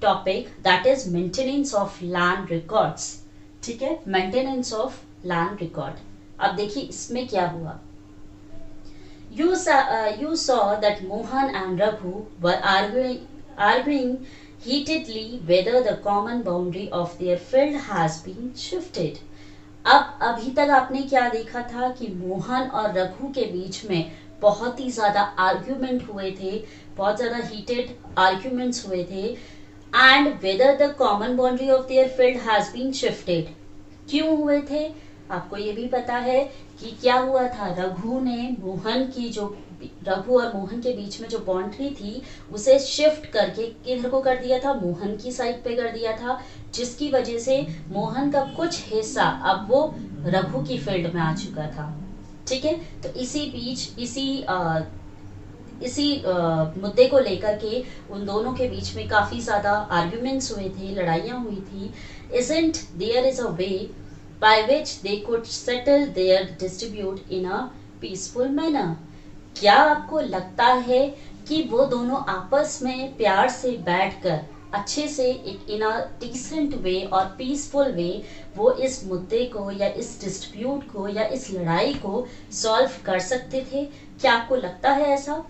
Topic that is maintenance of land records. ठीक है, maintenance of land record. अब देखिए इसमें क्या हुआ। You saw that Mohan and Raghu were arguing heatedly whether the common boundary of their field has been shifted. अब अभी तक आपने क्या देखा था कि मोहन और रघु के बीच में बहुत ही ज्यादा आर्ग्यूमेंट हुए थे, बहुत ज्यादा हीटेड आर्ग्यूमेंट्स हुए थे। And whether the common boundary of their field has been shifted. क्यों हुए थे आपको ये भी पता है कि क्या हुआ था। रघु और मोहन के बीच में जो बाउंड्री थी उसे शिफ्ट करके किधर को कर दिया था, मोहन की साइड पे कर दिया था, जिसकी वजह से मोहन का कुछ हिस्सा अब वो रघु की फील्ड में आ चुका था। ठीक है, तो इसी मुद्दे को लेकर के उन दोनों के बीच में काफी ज्यादा आर्ग्यूमेंट्स हुए थे, लड़ाइयां हुई थी। Isn't there is a way by which they could settle their dispute in a peaceful manner? क्या आपको लगता है कि वो दोनों आपस में प्यार से बैठकर अच्छे से एक इन अ डिसेंट वे और पीसफुल वे वो इस मुद्दे को या इस डिस्प्यूट को या इस लड़ाई को सॉल्व कर सकते थे? क्या आपको लगता है ऐसा?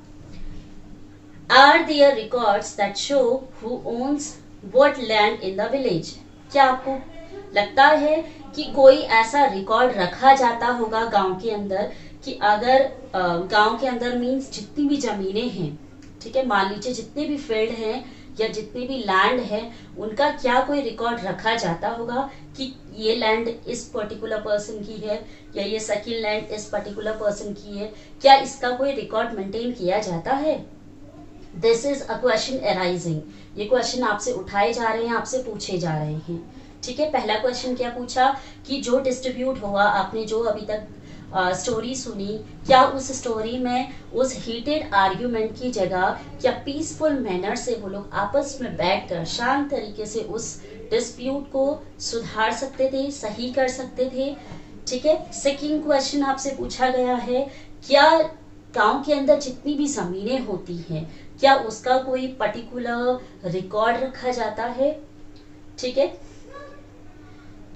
Are there records that show who owns what land in the village? क्या आपको लगता है कि कोई ऐसा रिकॉर्ड रखा जाता होगा गांव के अंदर कि अगर गांव के अंदर मीन्स जितनी भी जमीनें हैं, ठीक है, मान लीजिए जितने भी फील्ड हैं या जितनी भी लैंड है, उनका क्या कोई रिकॉर्ड रखा जाता होगा कि ये लैंड इस पर्टिकुलर पर्सन की है या ये सेकंड लैंड इस पर्टिकुलर पर्सन की है? क्या इसका कोई रिकॉर्ड मेंटेन किया जाता है? This is a question arising. ये क्वेश्चन आपसे उठाए जा रहे हैं, आपसे पूछे जा रहे हैं। ठीक है, पहला क्वेश्चन क्या पूछा कि जो डिस्ट्रीब्यूट हुआ, आपने जो अभी तक स्टोरी सुनी, क्या उस स्टोरी में उस हीटेड आर्ग्यूमेंट की जगह क्या पीसफुल मैनर से वो लोग आपस में बैठकर शांत तरीके से उस डिस्प्यूट को सुधार सकते थे, सही कर सकते थे? ठीक है, सेकंड क्वेश्चन आपसे पूछा गया है, क्या गांव के अंदर जितनी भी जमीनें होती हैं क्या उसका कोई पर्टिकुलर रिकॉर्ड रखा जाता है? ठीक है,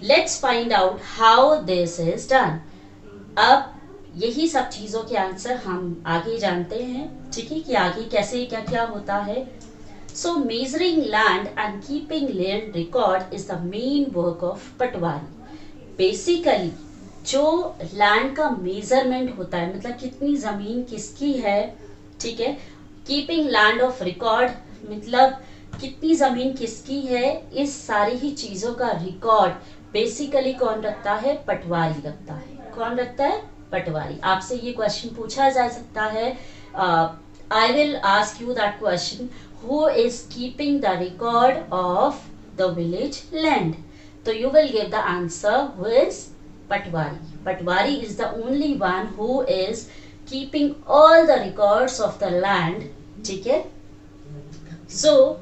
let's find out how this is done. अब यही सब चीजों के आंसर हम आगे जानते हैं। ठीक है, कि आगे कैसे क्या क्या होता है। So measuring land and keeping land record is the main work of patwari. Basically जो लैंड का मेजरमेंट होता है, मतलब कितनी जमीन किसकी है, ठीक है, कीपिंग लैंड ऑफ रिकॉर्ड मतलब कितनी जमीन किसकी है, इस सारी ही चीजों का रिकॉर्ड बेसिकली कौन रखता है? पटवारी रखता है। कौन रखता है? पटवारी। आपसे ये क्वेश्चन पूछा जा सकता है। I will ask you that question, who is keeping the record of the village land? तो you will give the answer who is patwari. Patwari is the only one who is keeping all the records of the land. ठीक है, so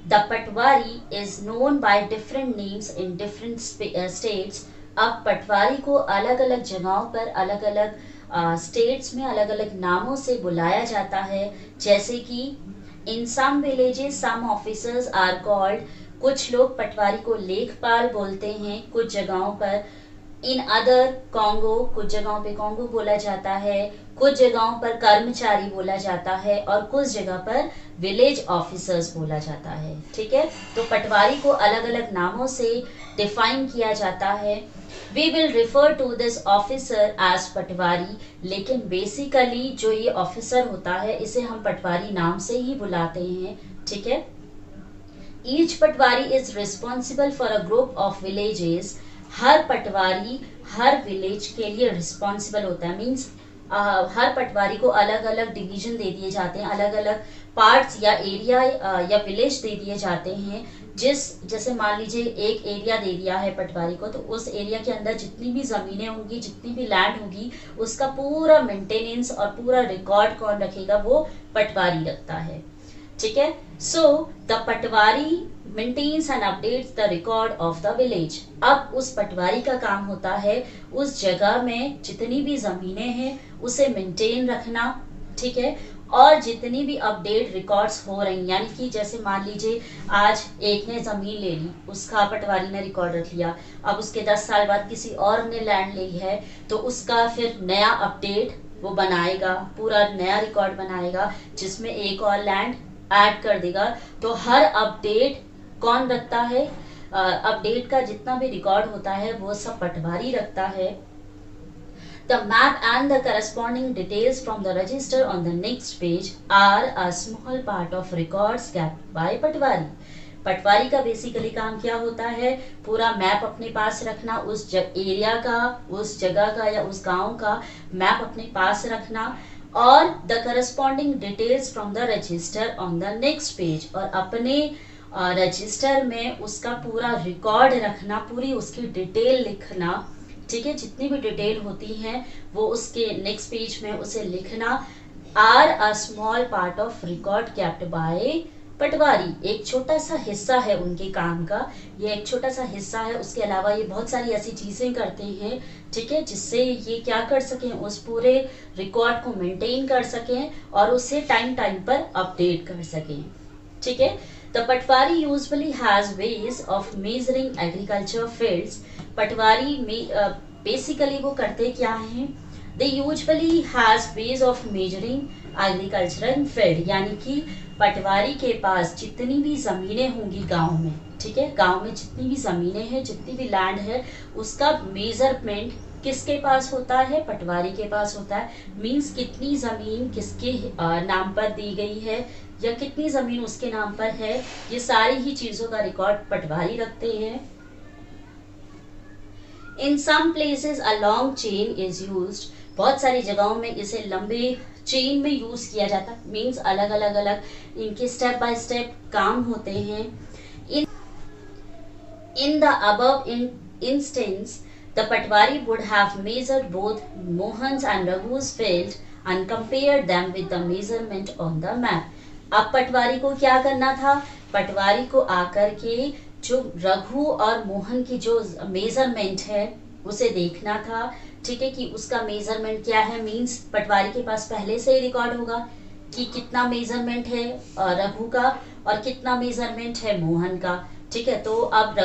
the patwari is known by different names in different states. अब पटवारी को अलग अलग जगहों पर अलग अलग स्टेट्स में अलग अलग नामों से बुलाया जाता है। जैसे कि in some villages some officers are called, कुछ लोग पटवारी को लेखपाल बोलते हैं कुछ जगहों पर। इन अदर कॉन्गो, कुछ जगहों पे कॉन्गो बोला जाता है, कुछ जगहों पर कर्मचारी बोला जाता है और कुछ जगह पर विलेज ऑफिसर्स बोला जाता है। ठीक है, तो पटवारी को अलग अलग नामों से डिफाइन किया जाता है। We will refer to this officer as patwari, लेकिन बेसिकली जो ये ऑफिसर होता है इसे हम पटवारी नाम से ही बुलाते हैं। ठीक है, each Patwari is responsible for a group of villages. Her Patwari her village के लिए रिस्पॉन्सिबल होता है, मीन्स हर पटवारी को अलग अलग डिवीजन दे दिए जाते हैं, अलग अलग पार्ट्स या एरिया या विलेज दे दिए जाते हैं। जैसे मान लीजिए एक एरिया दे दिया है पटवारी को, तो उस एरिया के अंदर जितनी भी जमीनें होंगी, जितनी भी लैंड होगी, उसका पूरा मेंटेनेंस और पूरा रिकॉर्ड कौन रखेगा? वो पटवारी रखता है। ठीक है, so the patwari maintains and updates the record of the village. अब उस पटवारी का काम होता है उस जगह में जितनी भी जमीनें हैं उसे मेंटेन रखना। ठीक है, और जितनी भी अपडेट रिकॉर्ड्स हो रही, यानी कि जैसे मान लीजिए आज एक ने जमीन ले ली, उसका पटवारी ने रिकॉर्ड रख लिया, अब उसके 10 साल बाद किसी और ने लैंड ली है, तो उसका फिर नया अपडेट वो बनाएगा, पूरा नया रिकॉर्ड बनाएगा जिसमें एक और लैंड ऐड कर देगा। तो हर अपडेट कौन रखता है? अपडेट का जितना भी रिकॉर्ड होता है वो सब पटवारी रखता है। The map and the corresponding details from the register on the next page are a small part of records kept by पटवारी। पटवारी का बेसिकली काम क्या होता है? पूरा मैप अपने पास रखना, उस एरिया का, उस जगह का या उस गांव का मैप अपने पास रखना, और the corresponding details from the register on the next page, और अपने रजिस्टर में उसका पूरा रिकॉर्ड रखना, पूरी उसकी डिटेल लिखना, ठीक है, जितनी भी डिटेल होती है वो उसके नेक्स्ट पेज में उसे लिखना। Are a small part of record kept by patwari, एक छोटा सा हिस्सा है उनके काम का, ये एक छोटा सा हिस्सा है। उसके अलावा ये बहुत सारी ऐसी चीजें करते हैं, ठीक है, जिससे ये क्या कर सकें, उस पूरे रिकॉर्ड को मेंटेन कर सकें और उसे टाइम टाइम पर अपडेट कर सकें, ठीक है। The Patwari usually has ways of measuring agriculture fields। पटवारी में बेसिकली वो करते क्या हैं? They usually has ways of measuring agricultural field, यानी कि पटवारी के पास जितनी भी जमीनें होंगी गांव में, ठीक है, गांव में जितनी भी जमीनें हैं, जितनी भी लैंड है, उसका मेजरमेंट किसके पास होता है? पटवारी के पास होता है। मींस कितनी जमीन किसके नाम पर दी गई है या कितनी जमीन उसके नाम पर है, ये सारी ही चीजों का रिकॉर्ड पटवारी रखते हैं। In some places a long chain is used, बहुत सारी जगहों में इसे लंबे चेन में यूज किया जाता है। मींस अलग अलग इनके स्टेप बाय स्टेप काम होते हैं। In the above instance the patwari would have measured both Mohan's and Raghu's field and compared them with the measurement on the map। अब पटवारी को क्या करना था? पटवारी को आकर के जो रघु और मोहन की जो मेजरमेंट है उसे देखना था, ठीक है, कि उसका मेजरमेंट क्या है। मींस पटवारी के पास पहले से ही रिकॉर्ड होगा कि कितना मेजरमेंट है रघु का और कितना मेजरमेंट है मोहन का, ठीक है। तो अब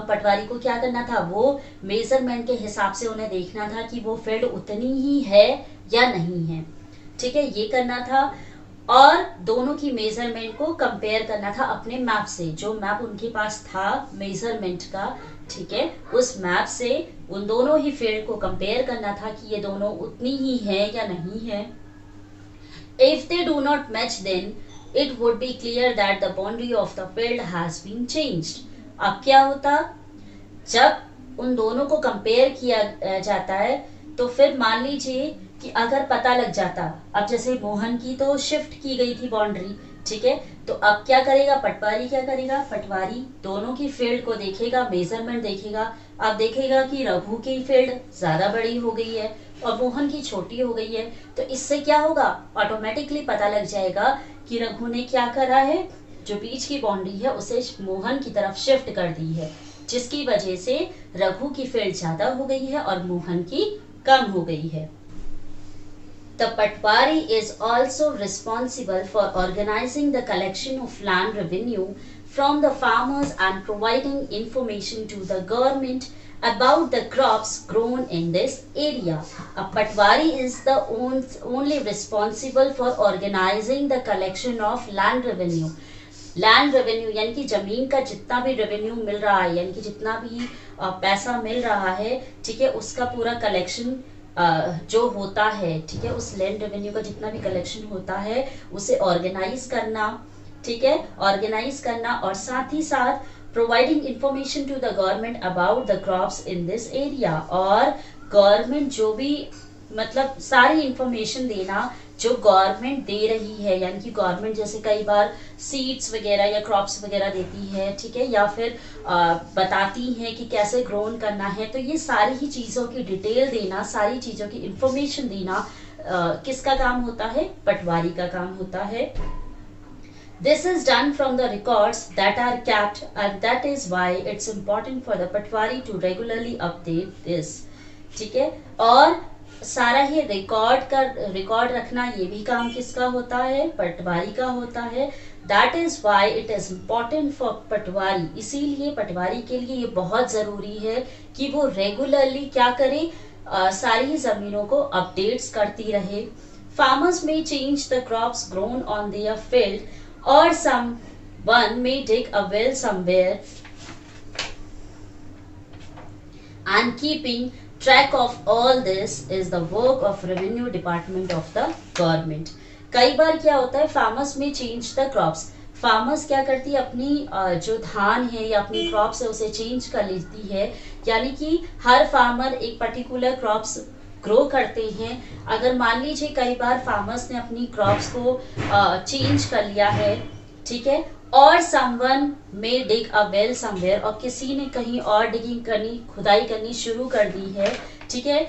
पटवारी को क्या करना था? वो मेजरमेंट के हिसाब से उन्हें देखना था कि वो फील्ड उतनी ही है या नहीं है, ठीक है, ये करना था। और दोनों की मेजरमेंट को कंपेयर करना था अपने मैप से, जो मैप उनके पास था मेजरमेंट का, ठीक है, उस मैप से उन दोनों ही फील्ड को कंपेयर करना था कि ये दोनों उतनी ही है या नहीं है। If they do not match, then it would be clear that the boundary of the field has been changed। अब क्या होता? जब उन दोनों को कंपेयर किया जाता है तो फिर मान लीजिए कि अगर पता लग जाता, अब जैसे मोहन की तो शिफ्ट की गई थी बाउंड्री, ठीक है, तो अब क्या करेगा पटवारी? क्या करेगा पटवारी? दोनों की फील्ड को देखेगा, मेजरमेंट देखेगा। अब देखेगा कि रघु की फील्ड ज्यादा बड़ी हो गई है और मोहन की छोटी हो गई है, तो इससे क्या होगा? ऑटोमेटिकली पता लग जाएगा कि रघु ने क्या करा है, जो बीच की बाउंड्री है उसे मोहन की तरफ शिफ्ट कर दी है, जिसकी वजह से रघु की फील्ड ज्यादा हो गई है और मोहन की कम हो गई है। The Patwari is also responsible for organizing the collection of land revenue from the farmers and providing information to the government about the crops grown in this area। A Patwari is the only responsible for organizing the collection of land revenue। Land revenue यानी कि जमीन का जितना भी revenue मिल रहा है, यानी कि जितना भी पैसा मिल रहा है, ठीक है, उसका पूरा कलेक्शन जो होता है, ठीक है, उस लैंड रेवेन्यू का जितना भी कलेक्शन होता है उसे ऑर्गेनाइज करना, ठीक है, ऑर्गेनाइज करना, और साथ ही साथ providing information to the government about the crops in this area. और गवर्नमेंट जो भी मतलब सारी इंफॉर्मेशन देना जो गवर्नमेंट दे रही है, यानी कि गवर्नमेंट जैसे कई बार सीड्स वगैरह या क्रॉप्स वगैरह देती है, ठीक है, या फिर बताती है कि कैसे ग्रोन करना है, तो ये सारी ही चीज़ों की डिटेल देना, सारी चीज़ों की इंफॉर्मेशन देना किसका काम होता है? पटवारी का काम होता है। This is done from the records that are kept, and that is why it's important for the Patwari to regularly update this, ठीक है। और सारा ही रिकॉर्ड रखना, ये भी काम किसका होता है? पटवारी का होता है। That is why it is important for patwari, इसीलिए पटवारी के लिए ये बहुत जरूरी है कि वो रेगुलरली क्या करे, सारी जमीनों को अपडेट्स करती रहे। फार्मर्स में change the crops grown on their field और someone may dig a well somewhere and keeping track of all this is the work of revenue department of the government। कई बार क्या होता है, farmers में change the crops, farmers क्या करती है, अपनी जो धान है या अपनी क्रॉप्स है उसे चेंज कर लेती है, यानी कि हर फार्मर एक पर्टिकुलर क्रॉप्स ग्रो करते हैं। अगर मान लीजिए कई बार फार्मर्स ने अपनी क्रॉप्स को चेंज कर लिया है, ठीक है, और समवन में डिग अ वेल समवेयर, और किसी ने कहीं और डिगिंग करनी, खुदाई करनी शुरू कर दी है, ठीक है,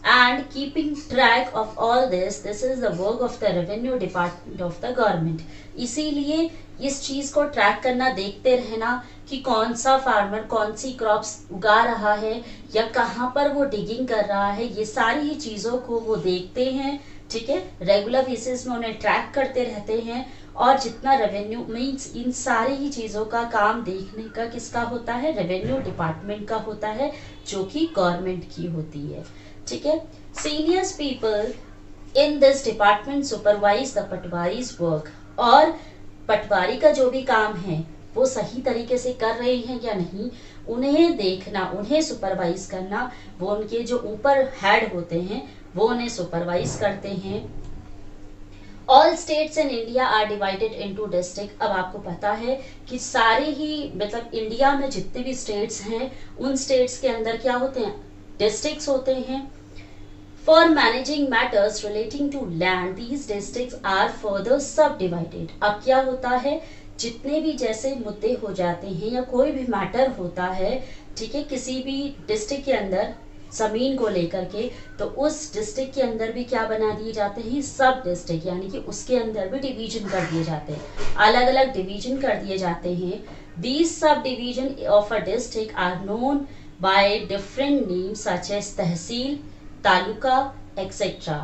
and keeping track of all this is the work of the revenue department of the government. इसीलिए इस चीज को ट्रैक करना, देखते रहना कि कौन सा फार्मर कौन सी क्रॉप्स उगा रहा है या कहाँ पर वो डिगिंग कर रहा है, ये सारी ही चीजों को वो देखते हैं, ठीक है, रेगुलर बेसिस में उन्हें ट्रैक करते रहते हैं। और जितना रेवेन्यू मीन्स इन सारी ही चीजों का काम देखने का किसका होता है? रेवेन्यू डिपार्टमेंट का होता है, जो कि गवर्नमेंट की होती है, ठीक है। Seniors people in this department supervise the patwaris work, और पटवारी का जो भी काम है वो सही तरीके से कर रहे हैं या नहीं, उन्हें देखना, उन्हें सुपरवाइज करना, वो उनके जो ऊपर हेड होते हैं वो उन्हें सुपरवाइज करते हैं। All states in India are divided into district. अब आपको पता है कि सारे ही मतलब इंडिया में जितने भी स्टेट्स हैं उन स्टेट्स के अंदर क्या होते हैं? डिस्ट्रिक्ट्स होते हैं। For managing matters relating to land these districts are further subdivided. अब क्या होता है, जितने भी जैसे मुद्दे हो जाते हैं या कोई भी मैटर होता है, ठीक है, किसी भी डिस्ट्रिक्ट के अंदर जमीन को लेकर के, तो उस डिस्ट्रिक्ट के अंदर भी क्या बना दिए जाते हैं? सब डिस्ट्रिक्ट, यानी कि उसके अंदर भी डिवीजन कर दिए जाते हैं, अलग अलग डिवीजन कर दिए जाते हैं। These subdivision of a district are known by different names such as tehsil, taluka etcetera.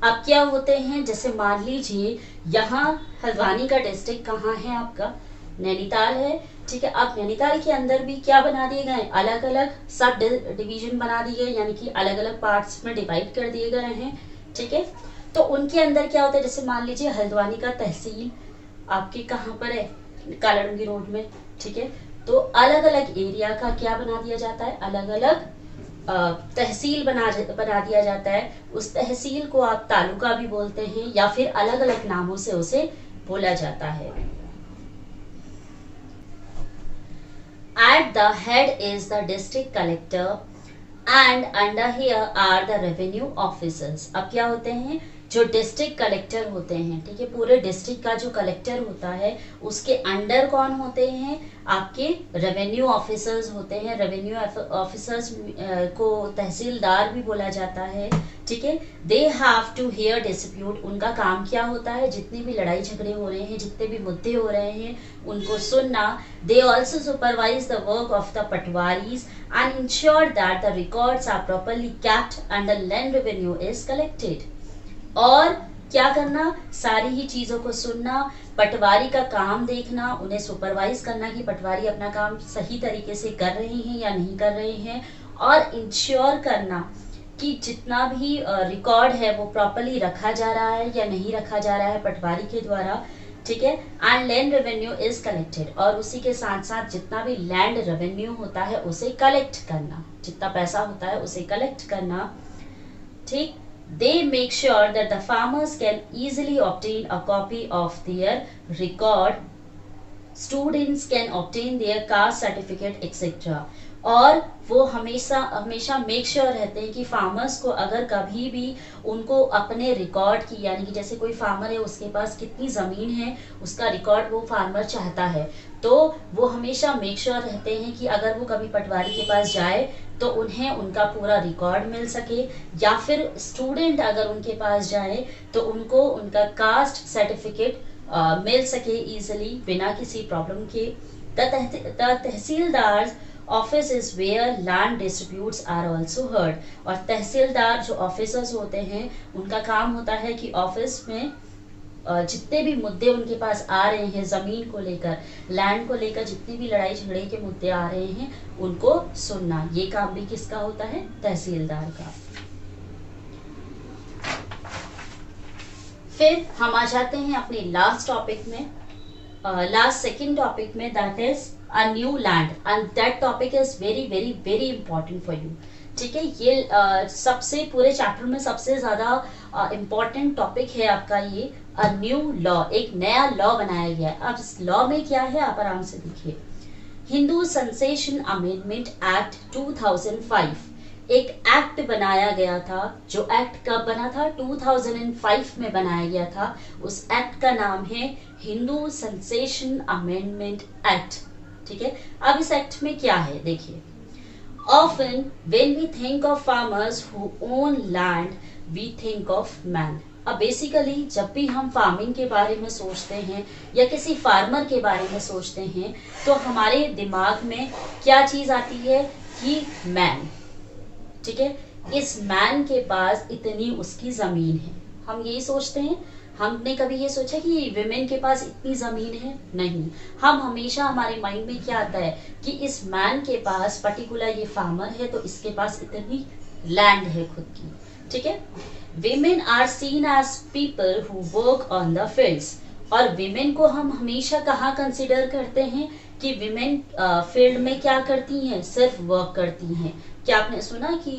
अब क्या होते हैं, जैसे मान लीजिए यहाँ हल्द्वानी का डिस्ट्रिक्ट कहाँ है आपका? नैनीताल है, ठीक है। अब नैनीताल के अंदर भी क्या बना दिए गए? अलग अलग सब डिवीजन बना दिए, यानी कि अलग अलग पार्ट्स में डिवाइड कर दिए गए हैं, ठीक है। तो उनके अंदर क्या होता है, जैसे मान लीजिए हल्द्वानी का तहसील आपके कहाँ पर है? कालाडूंगी रोड में, ठीक है। तो अलग अलग एरिया का क्या बना दिया जाता है? अलग अलग तहसील बना दिया जाता है। उस तहसील को आप तालुका भी बोलते हैं या फिर अलग अलग नामों से उसे बोला जाता है। At the head is the district collector and under here are the revenue officers। अब क्या होते हैं? जो डिस्ट्रिक्ट कलेक्टर होते हैं, ठीक है, पूरे डिस्ट्रिक्ट का जो कलेक्टर होता है उसके अंडर कौन होते हैं? आपके रेवेन्यू ऑफिसर्स होते हैं। रेवेन्यू ऑफिसर्स को तहसीलदार भी बोला जाता है, ठीक है। They have to hear dispute. उनका काम क्या होता है? जितनी भी लड़ाई झगड़े हो रहे हैं, जितने भी मुद्दे हो रहे हैं, उनको सुनना। They also supervise the work of the patwaris and ensure that the records are properly kept and the land revenue is collected। और क्या करना? सारी ही चीजों को सुनना, पटवारी का काम देखना, उन्हें सुपरवाइज करना कि पटवारी अपना काम सही तरीके से कर रहे हैं या नहीं कर रहे हैं, और इंश्योर करना कि जितना भी रिकॉर्ड है वो प्रॉपरली रखा जा रहा है या नहीं रखा जा रहा है पटवारी के द्वारा, ठीक है। And land revenue is collected, और उसी के साथ साथ जितना भी लैंड रेवेन्यू होता है उसे कलेक्ट करना, जितना पैसा होता है उसे कलेक्ट करना, ठीक। They make sure that the farmers can easily obtain a copy of their record, students can obtain their caste certificate etc। और वो हमेशा हमेशा मेक श्योर रहते हैं कि फार्मर्स को अगर कभी भी उनको अपने रिकॉर्ड की, यानी कि जैसे कोई फार्मर है उसके पास कितनी ज़मीन है उसका रिकॉर्ड वो फार्मर चाहता है, तो वो हमेशा मेक श्योर रहते हैं कि अगर वो कभी पटवारी के पास जाए तो उन्हें उनका पूरा रिकॉर्ड मिल सके, या फिर स्टूडेंट अगर उनके पास जाए तो उनको उनका कास्ट सर्टिफिकेट मिल सके इजीली बिना किसी प्रॉब्लम के। The tehsildar office is where land disputes are also heard. और तहसीलदार जो ऑफिसर्स होते हैं उनका काम होता है कि ऑफिस में जितने भी मुद्दे उनके पास आ रहे हैं जमीन को लेकर, लैंड को लेकर, जितनी भी लड़ाई झगड़े के मुद्दे आ रहे हैं उनको सुनना, ये काम भी किसका होता है? तहसीलदार का। फिर हम आ जाते हैं अपने लास्ट टॉपिक में, लास्ट सेकंड टॉपिक में, that is a new land, and that topic is very very very important for you. ठीक है, ये सबसे पूरे चैप्टर में सबसे ज्यादा इम्पोर्टेंट टॉपिक है आपका ये, अ न्यू लॉ, एक नया लॉ बनाया गया है। अब इस लॉ में क्या है आप आराम से देखिए। हिंदू सेंसेशन अमेंडमेंट एक्ट 2005 एक एक्ट बनाया गया था। जो एक्ट कब बना था? 2005 में बनाया गया था। उस एक्ट का नाम है हिंदू सेंसेशन अमेंडमेंट एक्ट। ठीक है, अब इस एक्ट में क्या है देखिए। Often when we think of farmers who own land, we think of man. अब बेसिकली जब भी हम फार्मिंग के बारे में सोचते हैं या किसी फार्मर के बारे में सोचते हैं तो हमारे दिमाग में क्या चीज आती है कि मैन। ठीक है, इस मैन के पास इतनी उसकी जमीन है, हम यही सोचते हैं। हमने कभी ये सोचा कि विमेन के पास इतनी जमीन है? नहीं। हम हमेशा, हमारे माइंड में क्या आता है कि इस मैन के पास, पर्टिकुलर ये फार्मर है तो इसके पास इतनी लैंड है खुद की। ठीक है, women are seen as people who work on the fields. और विमेन को हम हमेशा कहाँ कंसिडर करते हैं कि विमेन फील्ड में क्या करती हैं? सिर्फ वर्क करती हैं। क्या आपने सुना कि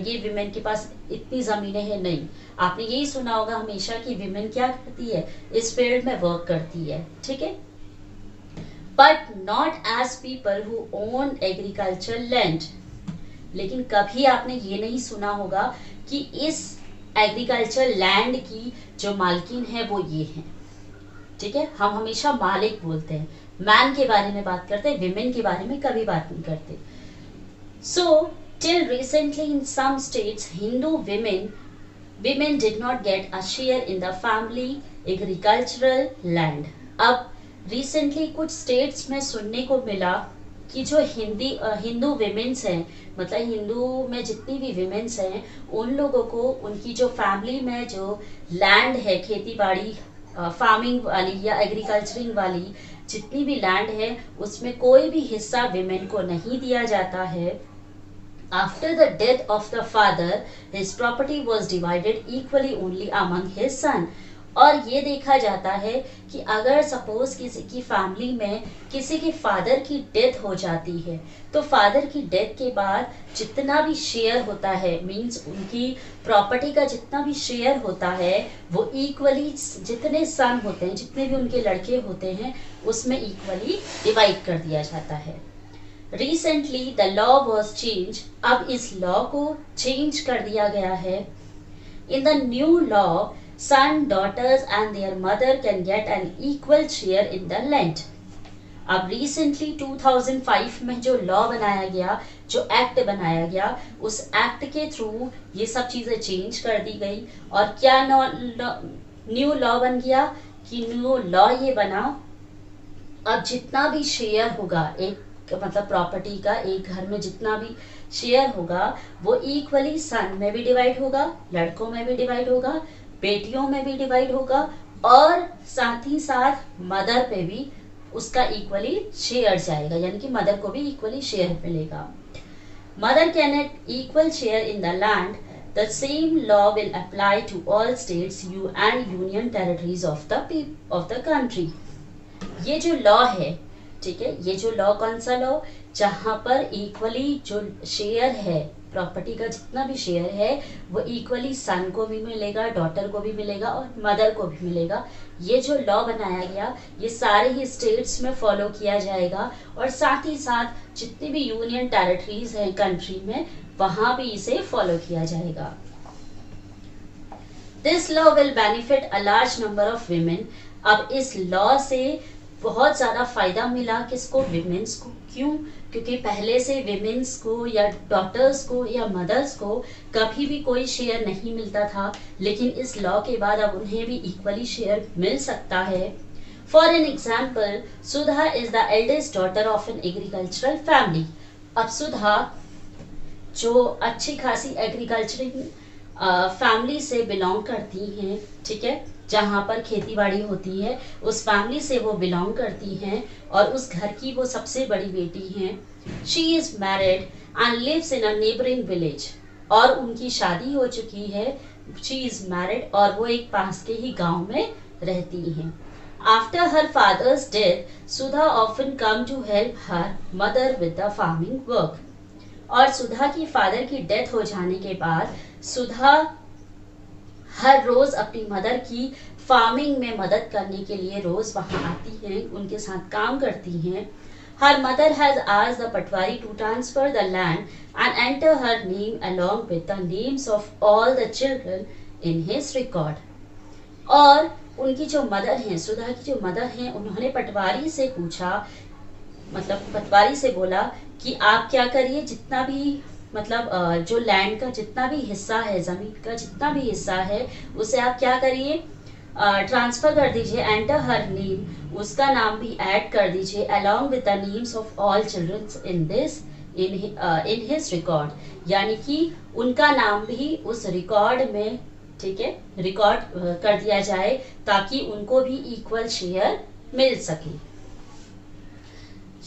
ये विमेन के पास इतनी जमीनें हैं? नहीं। आपने यही सुना होगा हमेशा कि विमेन क्या करती है? इस फील्ड में वर्क करती है। ठीक है, but not as people who own agriculture land. लेकिन कभी आपने ये नहीं सुना होगा कि इस एग्रीकल्चर लैंड की जो मालकिन है वो ये है। ठीक है, हम हमेशा मालिक बोलते हैं, मैन के बारे में बात करते हैं, विमेन के बारे में कभी बात नहीं करते। सो till recently in some states Hindu women did not get a share in the family agricultural land. अब recently कुछ states में सुनने को मिला कि जो हिंदू विमेन्स हैं, मतलब हिंदू में जितनी भी विमेन्स हैं उन लोगों को उनकी जो फैमिली में जो लैंड है, खेती बाड़ी, फार्मिंग वाली या एग्रीकल्चरिंग वाली जितनी भी लैंड है उसमें कोई भी हिस्सा विमेन को नहीं दिया जाता है। After the death of the father, his property was divided equally only among his son. और ये देखा जाता है कि अगर सपोज किसी की फैमिली में किसी के फादर की डेथ हो जाती है तो फादर की डेथ के बाद जितना भी शेयर होता है, मींस उनकी प्रॉपर्टी का जितना भी शेयर होता है वो इक्वली, जितने सन होते हैं, जितने भी उनके लड़के होते हैं उसमें इक्वली डिवाइड कर दिया जाता है। Recently the law was changed. अब इस लॉ को चेंज कर दिया गया है। In the new law, son, daughters and their mother can get an equal share in the land. अब recently 2005 में जो लॉ बनाया गया, जो एक्ट बनाया गया, उस एक्ट के थ्रू ये सब चीजें चेंज कर दी गई। और क्या न्यू लॉ बन गया कि न्यू लॉ ये बना, अब जितना भी शेयर होगा, एक मतलब प्रॉपर्टी का एक घर में जितना भी शेयर होगा वो इक्वली सन में भी डिवाइड होगा, लड़कों में भी डिवाइड होगा, बेटियों में भी डिवाइड होगा, और साथ ही साथ मदर पे भी उसका इक्वली शेयर जाएगा, यानी कि मदर को भी इक्वली शेयर मिलेगा। Mother can get equal share in the land. The same law will apply to all states you and union territories of the country. ये जो लॉ है, ठीक है, ये जो लॉ, कौन सा लॉ? जहां पर इक्वली जो शेयर है, प्रॉपर्टी का जितना भी शेयर है वो इक्वली सन को भी मिलेगा, डॉटर को भी मिलेगा और मदर को भी मिलेगा। ये जो लॉ बनाया गया ये सारे ही स्टेट्स में फॉलो किया जाएगा और साथ ही साथ जितनी भी यूनियन टेरिटरीज हैं कंट्री में वहां भी इसे फॉलो किया जाएगा। This law will benefit a large number of women. अब इस लॉ से बहुत ज्यादा फायदा मिला किसको? विमेन्स को। क्यों? क्योंकि पहले से विमेन्स को या डॉटर्स को या मदर्स को कभी भी कोई शेयर नहीं मिलता था, लेकिन इस लॉ के बाद अब उन्हें भी इक्वली शेयर मिल सकता है। For an example, Sudha is the eldest daughter of an agricultural family. अब सुधा जो अच्छी खासी एग्रीकल्चरिंग फैमिली से बिलोंग करती हैं, ठीक है, जहाँ पर खेती बाड़ी होती है उस फैमिली से वो बिलोंग करती हैं और उस घर की वो सबसे बड़ी बेटी हैं। She is married and lives in a neighbouring village, और उनकी शादी हो चुकी है, शी इज मैरिड, और वो एक पास के ही गांव में रहती हैं। After her father's death Sudha often come to help her mother with the farming work, और सुधा की फादर की डेथ हो जाने के बाद सुधा हर रोज अपनी मदर की फार्मिंग में मदद करने के लिए रोज वहां आती हैं, उनके साथ काम करती हैं। Her mother has asked the patwari to transfer the land and enter her name along with the names of all the children in his record, और उनकी जो मदर हैं, सुधा की जो मदर हैं, उन्होंने पटवारी से पूछा, मतलब पटवारी से बोला कि आप क्या करिए, जितना भी मतलब जो लैंड का जितना भी हिस्सा है, जमीन का जितना भी हिस्सा है, उसे आप क्या करिए, ट्रांसफर कर दीजिए, एंटर हर नेम, उसका नाम भी ऐड कर दीजिए, along with the names of all children in this in his record, यानी कि उनका नाम भी उस रिकॉर्ड में, ठीक है, रिकॉर्ड कर दिया जाए ताकि उनको भी इक्वल शेयर मिल सके।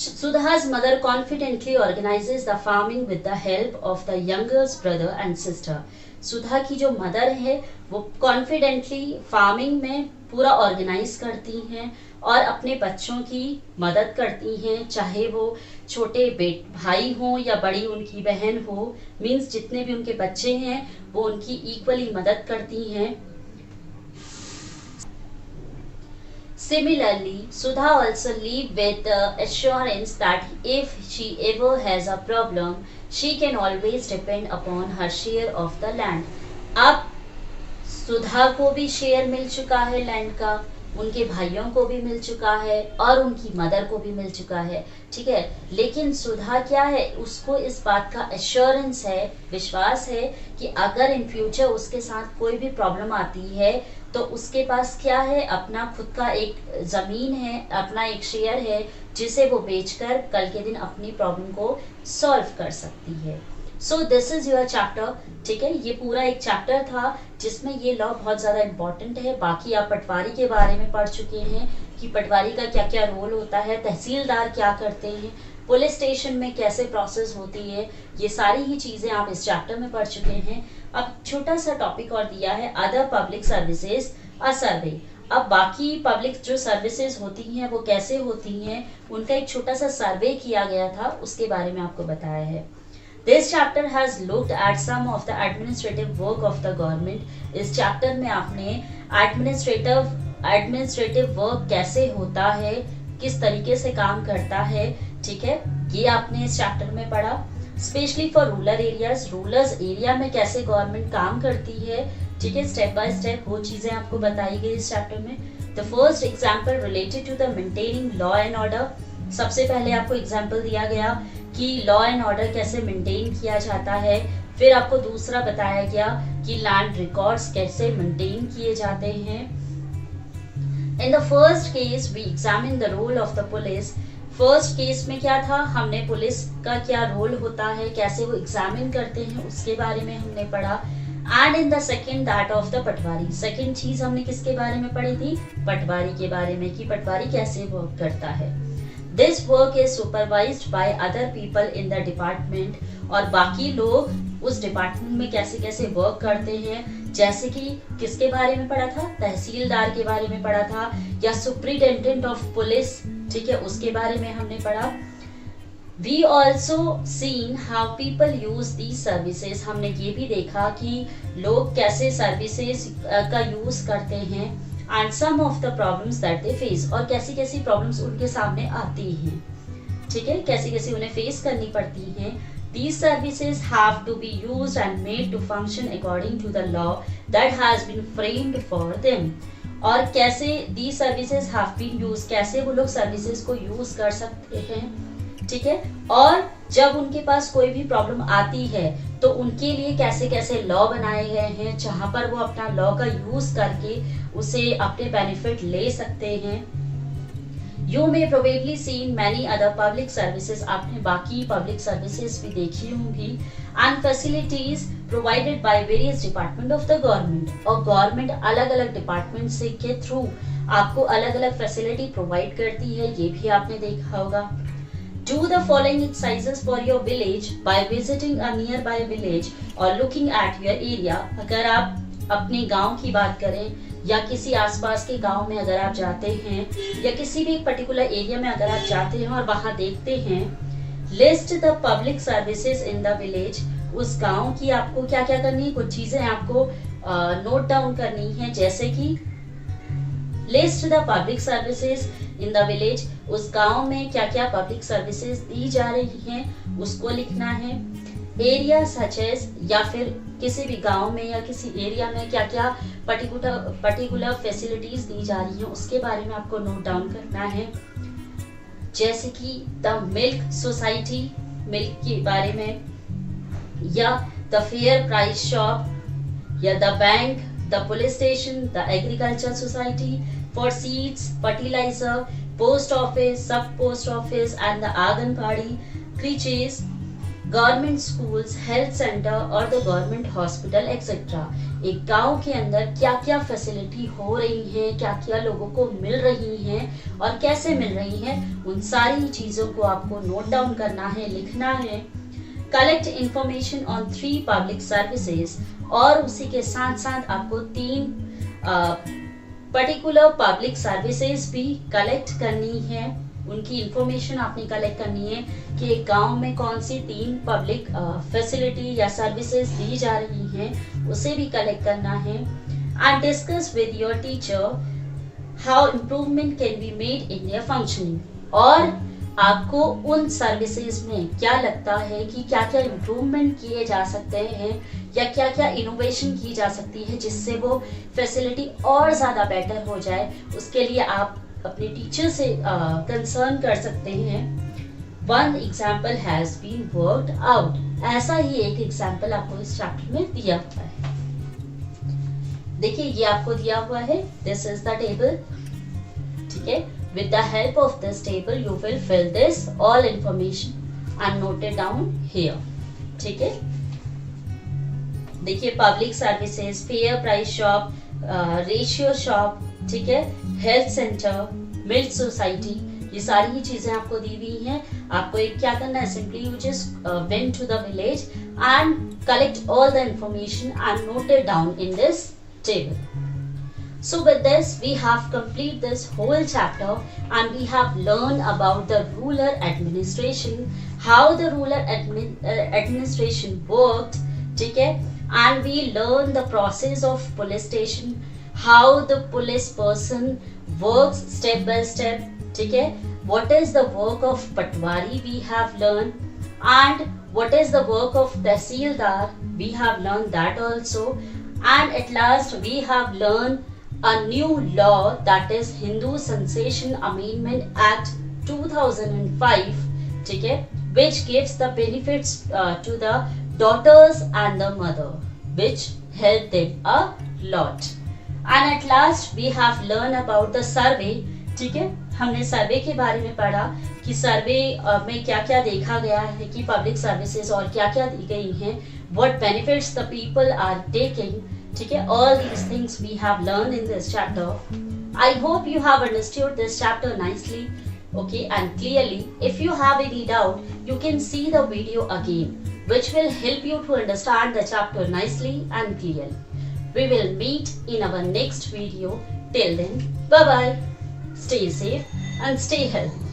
Sudha's mother confidently organizes the farming with the help of the youngest brother and sister. सुधा की जो मदर है वो कॉन्फिडेंटली फार्मिंग में पूरा ऑर्गेनाइज करती हैं और अपने बच्चों की मदद करती हैं, चाहे वो छोटे भाई हों या बड़ी उनकी बहन हो, मीन्स जितने भी उनके बच्चे हैं वो उनकी इक्वली मदद करती हैं। Similarly, Sudha also lives with the assurance that if she ever has a problem, she can always depend upon her share of the land. अब सुधा को भी शेयर मिल चुका है लैंड का, उनके भाइयों को भी मिल चुका है और उनकी मदर को भी मिल चुका है, ठीक है, लेकिन सुधा क्या है, उसको इस बात का एश्योरेंस है, विश्वास है कि अगर इन फ्यूचर उसके साथ कोई भी प्रॉब्लम आती है तो उसके पास क्या है, अपना खुद का एक जमीन है, अपना एक शेयर है जिसे वो बेचकर कल के दिन अपनी प्रॉब्लम को सॉल्व कर सकती है। So this is your chapter, ठीक है, ये पूरा एक चैप्टर था जिसमें ये लॉ बहुत ज्यादा इंपॉर्टेंट है। बाकी आप पटवारी के बारे में पढ़ चुके हैं कि पटवारी का क्या क्या रोल होता है, तहसीलदार क्या करते हैं, पुलिस स्टेशन में कैसे प्रोसेस होती है, ये सारी ही चीजें आप इस चैप्टर में पढ़ चुके हैं। अब छोटा सा टॉपिक और दिया है, अदर पब्लिक सर्विसेज अ सर्वे। अब बाकी पब्लिक जो सर्विसेज होती हैं वो कैसे होती हैं, उनका एक छोटा सा सर्वे किया गया था, उसके बारे में आपको बताया है। This chapter has looked at some of the administrative work of the government। इस चैप्टर में आपने एडमिनिस्ट्रेटिव वर्क कैसे होता है, किस तरीके से काम करता है, ठीक है, ये आपने इस चैप्टर में पढ़ा। Specially for rural areas, rural area में कैसे गवर्नमेंट काम करती है, ठीक है, स्टेप बाय स्टेप वो चीजें आपको बताई गई इस चैप्टर में। The first example related to the maintaining law and order, सबसे पहले आपको एग्जाम्पल दिया गया कि लॉ एंड ऑर्डर कैसे मेंटेन किया जाता है। फिर आपको दूसरा बताया गया कि लैंड रिकॉर्ड्स कैसे मेंटेन किए जाते हैं। In the first case we examine the role of the police. First case में क्या था, हमने पुलिस का क्या रोल होता है, कैसे वो एग्जामिन करते हैं, उसके बारे में हमने पढ़ा। And in the second that of the Patwari, second चीज हमने किसके बारे में पढ़ी थी, पटवारी के बारे में, कि पटवारी कैसे वर्क करता है। This work is supervised by other people in the department, और बाकी लोग उस डिपार्टमेंट में कैसे कैसे वर्क करते हैं, जैसे कि किसके बारे में पढ़ा था, तहसीलदार के बारे में पढ़ा था, या सुप्रिटेंडेंट ऑफ पुलिस, ठीक है, उसके बारे में हमने पढ़ा। We also seen how people use these services। हमने ये भी देखा कि लोग कैसे सर्विसेज का यूज करते हैं। And some of the problems that they face, और कैसी कैसी प्रॉब्लम्स उनके सामने आती हैं, ठीक है, कैसी कैसी उन्हें फेस करनी पड़ती हैं। These services have to be used and made to function according to the law that has been framed for them। और कैसे these services have been used, कैसे वो लोग सर्विसेज को यूज कर सकते हैं, ठीक है, और जब उनके पास कोई भी प्रॉब्लम आती है तो उनके लिए कैसे कैसे लॉ बनाए गए हैं, जहां पर वो अपना लॉ का यूज करके उसे अपने बेनिफिट ले सकते हैं। You may probably seen many other public services, आपने बाकी public services भी देखी होंगी, and facilities provided by various department of the government. और government अलग अलग department से के through आपको अलग अलग facility provide करती है, ये भी आपने देखा होगा. Do the following exercises for your village by visiting a nearby village or looking at your area. अगर आप अपने गांव की बात करें या किसी आसपास के गांव में अगर आप जाते हैं या किसी भी पर्टिकुलर एरिया में अगर आप जाते हैं और वहां देखते हैं, list the public services in the village. उस गांव की आपको क्या क्या करनी है, कुछ चीजें आपको नोट डाउन करनी है, जैसे कि list the public services in the village. उस गांव में क्या क्या पब्लिक सर्विसेज दी जा रही हैं उसको लिखना है. एरिया सच एज, या फिर किसी भी गांव में या किसी एरिया में क्या क्या पर्टिकुलर फैसिलिटीज दी जा रही हैं उसके बारे में आपको नोट डाउन करना है. जैसे कि द मिल्क सोसाइटी, मिल्क के बारे में, या द फेयर प्राइस शॉप, या the bank, the police station, the agriculture society for seeds, fertiliser, post office, sub post office and the anganwadi, creches, government schools, health centre और the government hospital etcetera. एक गांव के अंदर क्या क्या facility हो रही है, क्या क्या लोगों को मिल रही हैं और कैसे मिल रही हैं, उन सारी चीजों को आपको नोट डाउन करना है, लिखना है. Collect information on 3 public services, और उसी के साथ साथ आपको 3 पर्टिकुलर पब्लिक सर्विसेज भी कलेक्ट करनी है. उनकी इंफॉर्मेशन आपने कलेक्ट करनी है कि गांव में कौन सी 3 पब्लिक फैसिलिटी या सर्विसेज दी जा रही हैं, उसे भी कलेक्ट करना है. And discuss with your teacher how improvement can be made in their functioning. और आपको उन सर्विसेज में क्या लगता है कि क्या क्या इम्प्रूवमेंट किए जा सकते हैं या क्या क्या इनोवेशन की जा सकती है जिससे वो फैसिलिटी और ज़्यादा बेटर हो जाए. उसके लिए आप अपने टीचर से कंसर्न कर सकते हैं. One example has been worked out. ऐसा ही एक एग्जाम्पल आपको इस चैप्टर में दिया हुआ है. देखिए ये आपको दिया हुआ है, दिस इज द टेबल. ठीक है, with the help of this table you will fill this all information and note it down here. ठीक है, देखिए public services, fair price shop, ratio shop, ठीक है, हेल्थ सेंटर, मिल्क सोसाइटी, ये सारी ही चीजें आपको दी हुई हैं. आपको एक क्या करना है, simply you just went to the village and collect all the information and note it down in this table. So with this we have completed this whole chapter and we have learned about the rural administration, how the rural administration worked, ठीक है, and we learned the process of police station, how the police person works step by step, ठीक है, what is the work of patwari we have learned, and what is the work of Tahsildar we have learned that also, and at last we have learned a new law, that is Hindu Succession Amendment Act 2005, ठीक है, which gives the benefits to the daughters and the mother, which help them a lot. And at last we have learned about the survey, ठीक है, हमने सर्वे के बारे में पढ़ा कि सर्वे में क्या क्या देखा गया है कि पब्लिक सर्विसेज और क्या क्या दी गई हैं, what benefits the people are taking, ठीक है, all these things we have learned in this chapter. I hope you have understood this chapter nicely, okay, and clearly. If you have any doubt, you can see the video again, which will help you to understand the chapter nicely and clearly. We will meet in our next video. Till then, bye bye. Stay safe and stay healthy.